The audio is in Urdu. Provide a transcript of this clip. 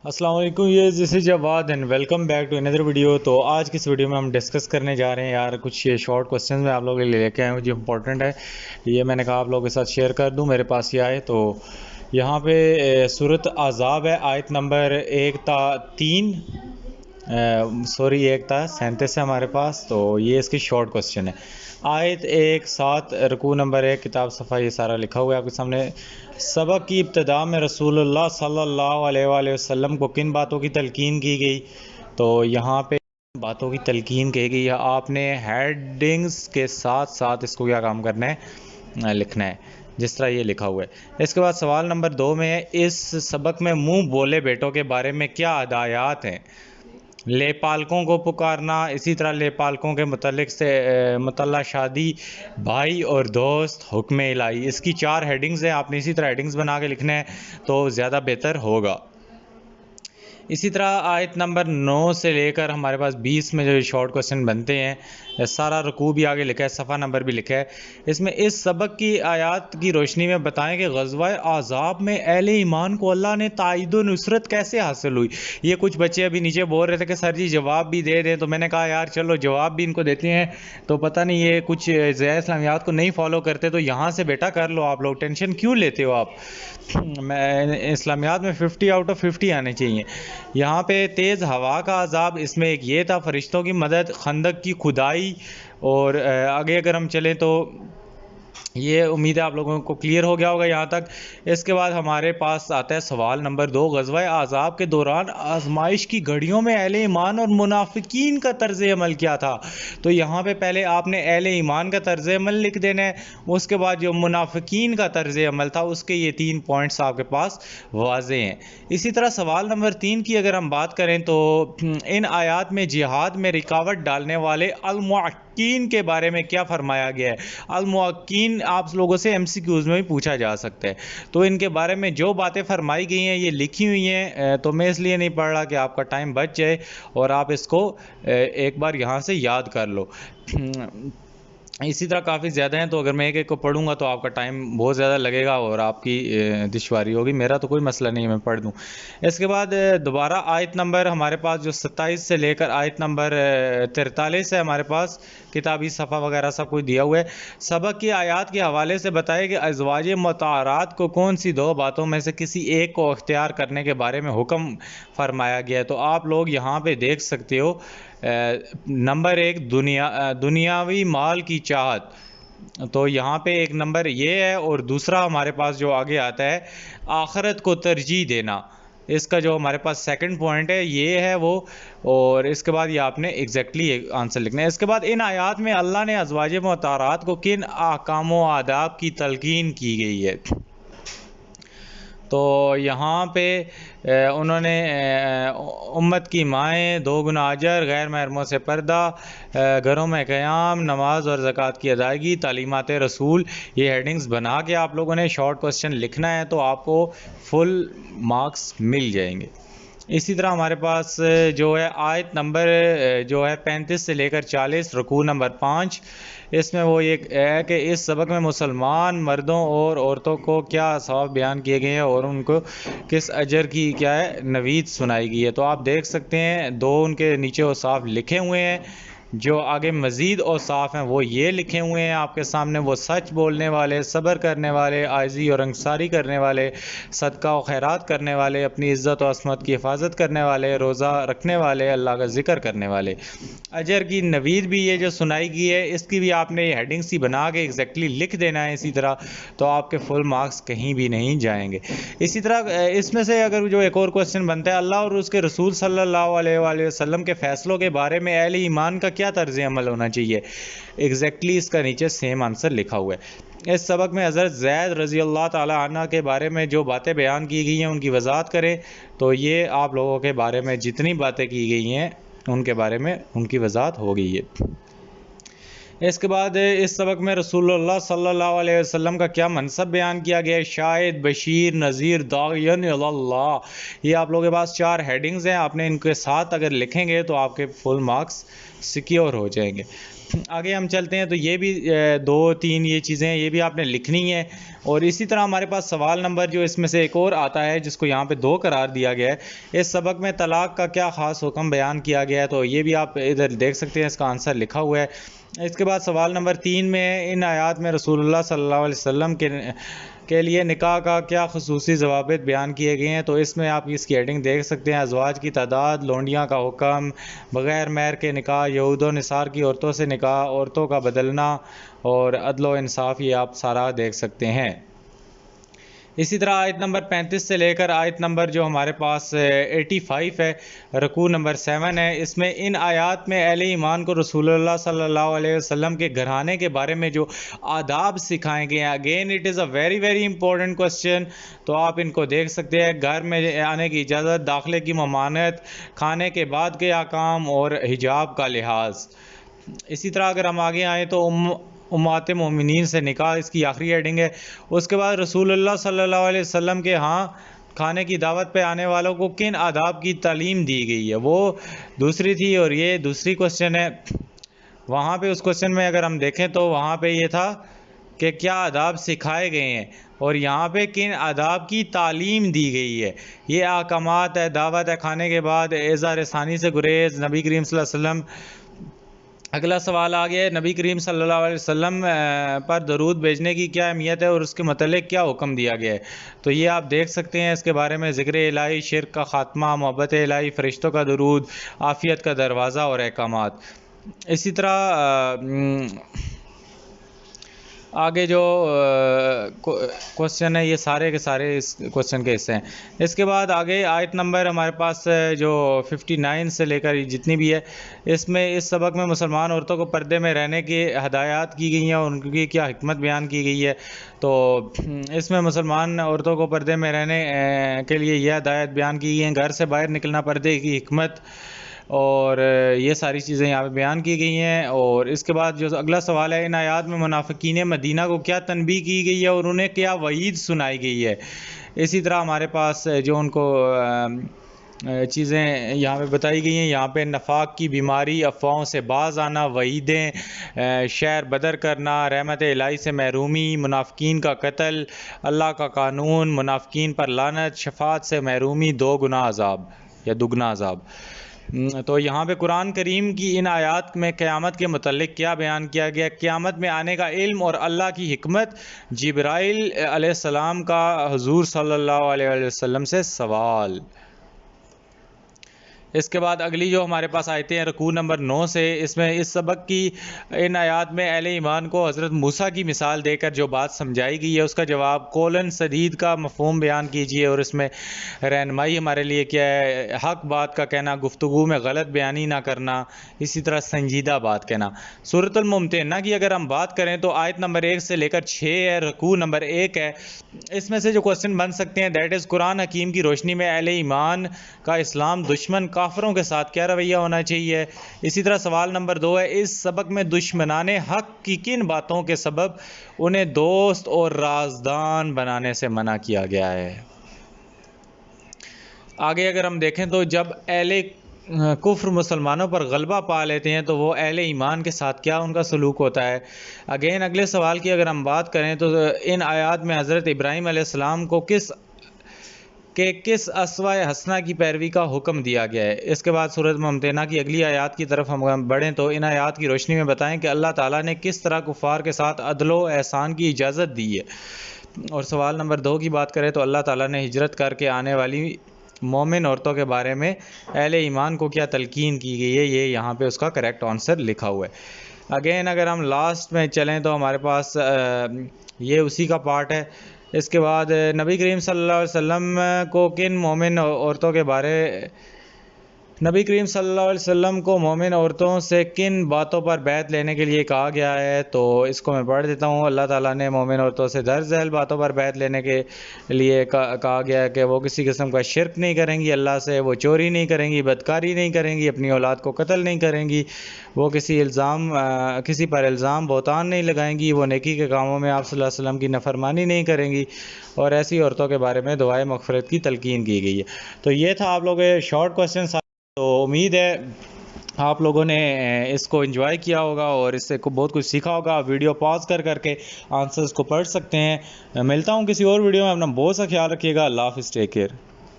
السلام علیکم، یہ this is Jawad and welcome back to another video. تو آج کی اس ویڈیو میں ہم ڈسکس کرنے جا رہے ہیں یار کچھ شارٹ کوسچنز میں آپ لوگوں کے لیے لے کے آئے ہوں جو امپورٹنٹ ہے۔ یہ میں نے کہا آپ لوگوں کے ساتھ شیئر کر دوں، میرے پاس یہ آئے۔ تو یہاں پہ سورۃ احزاب ہے، آیت نمبر 1 تا 3 1 تا 37 ہے ہمارے پاس۔ تو یہ اس کی شارٹ کوسچن ہے۔ آیت 1-7 رکوع نمبر 1 کتاب صفحہ یہ سارا لکھا ہوا ہے آپ کے سامنے۔ سبق کی ابتدا میں رسول اللہ صلی اللہ علیہ وآلہ وسلم کو کن باتوں کی تلقین کی گئی؟ تو یہاں پہ باتوں کی تلقین کی گئی، آپ نے ہیڈنگز کے ساتھ ساتھ اس کو کیا کام کرنا ہے، لکھنا ہے جس طرح یہ لکھا ہوا ہے۔ اس کے بعد سوال نمبر 2 میں ہے، اس سبق میں منہ بولے بیٹوں کے بارے میں کیا ہدایات ہیں؟ لے پالکوں کو پکارنا، اسی طرح لے پالکوں کے متعلق شادی، بھائی اور دوست، حکم الہی۔ اس کی 4 ہیڈنگز ہیں، آپ نے اسی طرح ہیڈنگز بنا کے لکھنا ہے تو زیادہ بہتر ہوگا۔ اسی طرح آیت نمبر 9 سے لے کر ہمارے پاس 20 میں جو شارٹ کوسچن بنتے ہیں، سارا رکوع بھی آگے لکھا ہے، صفحہ نمبر بھی لکھا ہے۔ اس میں اس سبق کی آیات کی روشنی میں بتائیں کہ غزوہ احزاب میں اہل ایمان کو اللہ نے تائید و نصرت کیسے حاصل ہوئی؟ یہ کچھ بچے ابھی نیچے بول رہے تھے کہ سر جی جواب بھی دے دیں، تو میں نے کہا یار چلو جواب بھی ان کو دیتے ہیں۔ تو پتہ نہیں یہ کچھ ضیاء اسلامیات کو نہیں فالو کرتے، تو یہاں سے بیٹا کر لو، آپ لوگ ٹینشن کیوں لیتے ہو؟ آپ اسلامیات میں 50 آؤٹ آف 50 آنے چاہیے۔ یہاں پہ تیز ہوا کا عذاب، اس میں ایک یہ تھا فرشتوں کی مدد، خندق کی کھدائی، اور آگے اگر ہم چلیں تو یہ امید ہے آپ لوگوں کو کلیئر ہو گیا ہوگا یہاں تک۔ اس کے بعد ہمارے پاس آتا ہے سوال نمبر 2، غزوہ احزاب کے دوران آزمائش کی گھڑیوں میں اہل ایمان اور منافقین کا طرز عمل کیا تھا؟ تو یہاں پہ پہلے آپ نے اہل ایمان کا طرز عمل لکھ دینا ہے، اس کے بعد جو منافقین کا طرز عمل تھا اس کے یہ 3 پوائنٹس آپ کے پاس واضح ہیں۔ اسی طرح سوال نمبر 3 کی اگر ہم بات کریں تو ان آیات میں جہاد میں رکاوٹ ڈالنے والے المعقین کے بارے میں کیا فرمایا گیا ہے؟ المعقین آپ لوگوں سے ایم سی کیوز میں بھی پوچھا جا سکتا ہے، تو ان کے بارے میں جو باتیں فرمائی گئی ہیں یہ لکھی ہوئی ہیں، تو میں اس لیے نہیں پڑھ رہا کہ آپ کا ٹائم بچ جائے اور آپ اس کو ایک بار یہاں سے یاد کر لو۔ اسی طرح کافی زیادہ ہیں، تو اگر میں ایک ایک کو پڑھوں گا تو آپ کا ٹائم بہت زیادہ لگے گا اور آپ کی دشواری ہوگی۔ میرا تو کوئی مسئلہ نہیں ہے، میں پڑھ دوں۔ اس کے بعد دوبارہ آیت نمبر ہمارے پاس جو 27 سے لے کر آیت نمبر 43 ہے ہمارے پاس، کتابی صفحہ وغیرہ سب کچھ دیا ہوا ہے۔ سبق کی آیات کے حوالے سے بتائے کہ ازواج مطہرات کو کون سی 2 باتوں میں سے کسی ایک کو اختیار کرنے کے بارے میں حکم فرمایا گیا ہے؟ تو آپ لوگ یہاں پہ دیکھ سکتے ہو، نمبر 1 دنیاوی مال کی چاہت، تو یہاں پہ ایک نمبر یہ ہے، اور دوسرا ہمارے پاس جو آگے آتا ہے آخرت کو ترجیح دینا، اس کا جو ہمارے پاس سیکنڈ پوائنٹ ہے یہ ہے وہ، اور اس کے بعد یہ آپ نے ایگزیکٹلی آنسر لکھنا ہے۔ اس کے بعد ان آیات میں اللہ نے ازواج مطہرات کو کن احکام و آداب کی تلقین کی گئی ہے؟ تو یہاں پہ انہوں نے امت کی مائیں، 2 گنا اجر، غیر محرموں سے پردہ، گھروں میں قیام، نماز اور زکوٰۃ کی ادائیگی، تعلیمات رسول، یہ ہیڈنگز بنا کے آپ لوگوں نے شارٹ کوسچن لکھنا ہے تو آپ کو فل مارکس مل جائیں گے۔ اسی طرح ہمارے پاس جو ہے آیت نمبر جو ہے 35 سے لے کر 40 رکوع نمبر 5، اس میں وہ یہ ہے کہ اس سبق میں مسلمان مردوں اور عورتوں کو کیا ثواب بیان کیے گئے ہیں اور ان کو کس اجر کی کیا ہے نوید سنائی گئی ہے؟ تو آپ دیکھ سکتے ہیں 2 ان کے نیچے اوصاف لکھے ہوئے ہیں، جو آگے مزید اوصاف ہیں وہ یہ لکھے ہوئے ہیں آپ کے سامنے، وہ سچ بولنے والے، صبر کرنے والے، عاجزی اور انکساری کرنے والے، صدقہ و خیرات کرنے والے، اپنی عزت و عصمت کی حفاظت کرنے والے، روزہ رکھنے والے، اللہ کا ذکر کرنے والے۔ اجر کی نوید بھی یہ جو سنائی گئی ہے اس کی بھی آپ نے ہیڈنگ سی بنا کے ایگزیکٹلی لکھ دینا ہے اسی طرح، تو آپ کے فل مارکس کہیں بھی نہیں جائیں گے۔ اسی طرح اس میں سے اگر جو ایک اور کوسچن بنتا ہے، اللہ اور اس کے رسول صلی اللہ علیہ وآلہ وسلم کے فیصلوں کے بارے میں اہل ایمان کا کیا طرز عمل ہونا چاہیے؟ ایگزیکٹلی اس کا نیچے سیم آنسر لکھا ہوا ہے۔ اس سبق میں حضرت زید رضی اللہ تعالی عنہ کے بارے میں جو باتیں بیان کی گئی ہیں ان کی وضاحت کریں، تو یہ آپ لوگوں کے بارے میں جتنی باتیں کی گئی ہیں ان کے بارے میں ان کی وضاحت ہو گئی ہے۔ اس کے بعد اس سبق میں رسول اللہ صلی اللہ علیہ وسلم کا کیا منصب بیان کیا گیا ہے؟ شاہد، بشیر، نذیر، داعین الی اللہ۔ یہ آپ لوگوں کے پاس 4 ہیڈنگز ہیں، آپ نے ان کے ساتھ اگر لکھیں گے تو آپ کے فل مارکس سیکیور ہو جائیں گے۔ آگے ہم چلتے ہیں، تو یہ بھی 2 3 یہ چیزیں یہ بھی آپ نے لکھنی ہے. اور اسی طرح ہمارے پاس سوال نمبر جو اس میں سے ایک اور آتا ہے جس کو یہاں پہ 2 قرار دیا گیا ہے، اس سبق میں طلاق کا کیا خاص حکم بیان کیا گیا ہے، تو یہ بھی آپ ادھر دیکھ سکتے ہیں، اس کا آنسر لکھا ہوا ہے. اس کے بعد سوال نمبر 3 میں ان آیات میں رسول اللہ صلی اللہ علیہ وسلم کے لیے نکاح کا کیا خصوصی ضوابط بیان کیے گئے ہیں، تو اس میں آپ اس کی ہیڈنگ دیکھ سکتے ہیں: ازواج کی تعداد، لونڈیاں کا حکم، بغیر مہر کے نکاح، یہود و نصار کی عورتوں سے نکاح، عورتوں کا بدلنا اور عدل و انصاف. یہ آپ سارا دیکھ سکتے ہیں. اسی طرح آیت نمبر 35 سے لے کر آیت نمبر جو ہمارے پاس 85 ہے، رکوع نمبر 7 ہے، اس میں ان آیات میں اہل ایمان کو رسول اللہ صلی اللہ علیہ وسلم کے گھرانے کے بارے میں جو آداب سکھائے گئے ہیں. Again it is a very very important question, تو آپ ان کو دیکھ سکتے ہیں: گھر میں آنے کی اجازت، داخلے کی ممانعت، کھانے کے بعد کے احکام اور حجاب کا لحاظ. اسی طرح اگر ہم آگے آئیں تو امہات مومنین سے نکاح اس کی آخری ہیڈنگ ہے. اس کے بعد رسول اللہ صلی اللہ علیہ وسلم کے ہاں کھانے کی دعوت پہ آنے والوں کو کن آداب کی تعلیم دی گئی ہے، وہ دوسری تھی، اور یہ دوسری کوسچن ہے. وہاں پہ اس کوسچن میں اگر ہم دیکھیں تو وہاں پہ یہ تھا کہ کیا آداب سکھائے گئے ہیں، اور یہاں پہ کن آداب کی تعلیم دی گئی ہے. یہ احکامات ہے: دعوت ہے، کھانے کے بعد اظہار ثانی سے گریز، نبی کریم صلی اللہ علیہ وسلم. اگلا سوال آ گیا ہے: نبی کریم صلی اللہ علیہ وسلم پر درود بھیجنے کی کیا اہمیت ہے اور اس کے متعلق کیا حکم دیا گیا ہے، تو یہ آپ دیکھ سکتے ہیں. اس کے بارے میں ذکر الہی، شرک کا خاتمہ، محبت الہی، فرشتوں کا درود، عافیت کا دروازہ اور احکامات. اسی طرح آگے جو کوسچن ہے یہ سارے کے سارے اس کوسچن کے حصے ہیں. اس کے بعد آگے آیت نمبر ہمارے پاس جو 59 سے لے کر جتنی بھی ہے، اس میں اس سبق میں مسلمان عورتوں کو پردے میں رہنے کی ہدایات کی گئی ہیں اور ان کی کیا حکمت بیان کی گئی ہے. تو اس میں مسلمان عورتوں کو پردے میں رہنے کے لیے یہ ہدایت بیان کی گئی ہیں: گھر سے باہر نکلنا، پردے کی حکمت، اور یہ ساری چیزیں یہاں پہ بیان کی گئی ہیں. اور اس کے بعد جو اگلا سوال ہے: ان آیات میں منافقین مدینہ کو کیا تنبیہ کی گئی ہے اور انہیں کیا وعید سنائی گئی ہے. اسی طرح ہمارے پاس جو ان کو چیزیں یہاں پہ بتائی گئی ہیں، یہاں پہ نفاق کی بیماری، افواہوں سے باز آنا، وعیدیں، شہر بدر کرنا، رحمت الہی سے محرومی، منافقین کا قتل، اللہ کا قانون، منافقین پر لعنت، شفاعت سے محرومی، 2 گنا عذاب یا دگنا عذاب. تو یہاں پہ قرآن کریم کی ان آیات میں قیامت کے متعلق کیا بیان کیا گیا؟ قیامت میں آنے کا علم اور اللہ کی حکمت. جبرائیل علیہ السلام کا حضور صلی اللہ علیہ وسلم سے سوال. اس کے بعد اگلی جو ہمارے پاس آیتیں ہیں رکوع نمبر 9 سے، اس میں اس سبق کی ان آیات میں اہل ایمان کو حضرت موسیٰ کی مثال دے کر جو بات سمجھائی گئی ہے اس کا جواب قولاً سدید کا مفہوم بیان کیجیے، اور اس میں رہنمائی ہمارے لیے کیا ہے: حق بات کا کہنا، گفتگو میں غلط بیانی نہ کرنا، اسی طرح سنجیدہ بات کہنا. سورۃ الممتحنہ کی اگر ہم بات کریں تو آیت نمبر 1 سے لے کر 6 ہے، رکوع نمبر 1 ہے. اس میں سے جو کوسچن بن سکتے ہیں دیٹ از قرآن حکیم کی روشنی میں اہل ایمان کا اسلام دشمن کافروں کے ساتھ کیا رویہ ہونا چاہیے. اسی طرح سوال نمبر 2 ہے: اس سبق میں دشمنان حق کی کن باتوں کے سبب انہیں دوست اور رازدان بنانے سے منع کیا گیا ہے. آگے اگر ہم دیکھیں تو جب اہل کفر مسلمانوں پر غلبہ پا لیتے ہیں تو وہ اہل ایمان کے ساتھ کیا ان کا سلوک ہوتا ہے. اگین اگلے سوال کی اگر ہم بات کریں تو ان آیات میں حضرت ابراہیم علیہ السلام کو کس اسوہ حسنہ کی پیروی کا حکم دیا گیا ہے. اس کے بعد سورۃ ممتحنہ کی اگلی آیات کی طرف ہم بڑھیں تو ان آیات کی روشنی میں بتائیں کہ اللہ تعالیٰ نے کس طرح کفار کے ساتھ عدل و احسان کی اجازت دی ہے. اور سوال نمبر 2 کی بات کریں تو اللہ تعالیٰ نے ہجرت کر کے آنے والی مومن عورتوں کے بارے میں اہل ایمان کو کیا تلقین کی گئی ہے، یہ یہاں پہ اس کا کریکٹ آنسر لکھا ہوا ہے. اگین اگر ہم لاسٹ میں چلیں تو ہمارے پاس یہ اسی کا پارٹ ہے. اس کے بعد نبی کریم صلی اللہ علیہ وسلم کو کن مومن عورتوں کے بارے نبی کریم صلی اللہ علیہ وسلم کو مومن عورتوں سے کن باتوں پر بیعت لینے کے لیے کہا گیا ہے، تو اس کو میں پڑھ دیتا ہوں. اللہ تعالیٰ نے مومن عورتوں سے درج ذیل باتوں پر بیعت لینے کے لیے کہا گیا ہے کہ وہ کسی قسم کا شرک نہیں کریں گی اللہ سے، وہ چوری نہیں کریں گی، بدکاری نہیں کریں گی، اپنی اولاد کو قتل نہیں کریں گی، وہ کسی پر الزام بہتان نہیں لگائیں گی، وہ نیکی کے کاموں میں آپ صلی اللہ علیہ وسلم کی نافرمانی نہیں کریں گی، اور ایسی عورتوں کے بارے میں دعائے مغفرت کی تلقین کی گئی ہے. تو یہ تھا آپ لوگ شارٹ کوسچن. تو امید ہے آپ لوگوں نے اس کو انجوائے کیا ہوگا اور اس سے بہت کچھ سیکھا ہوگا. ویڈیو پاز کر کے آنسرز کو پڑھ سکتے ہیں. ملتا ہوں کسی اور ویڈیو میں. اپنا بہت سا خیال رکھیے گا. اللہ حافظ. Take care.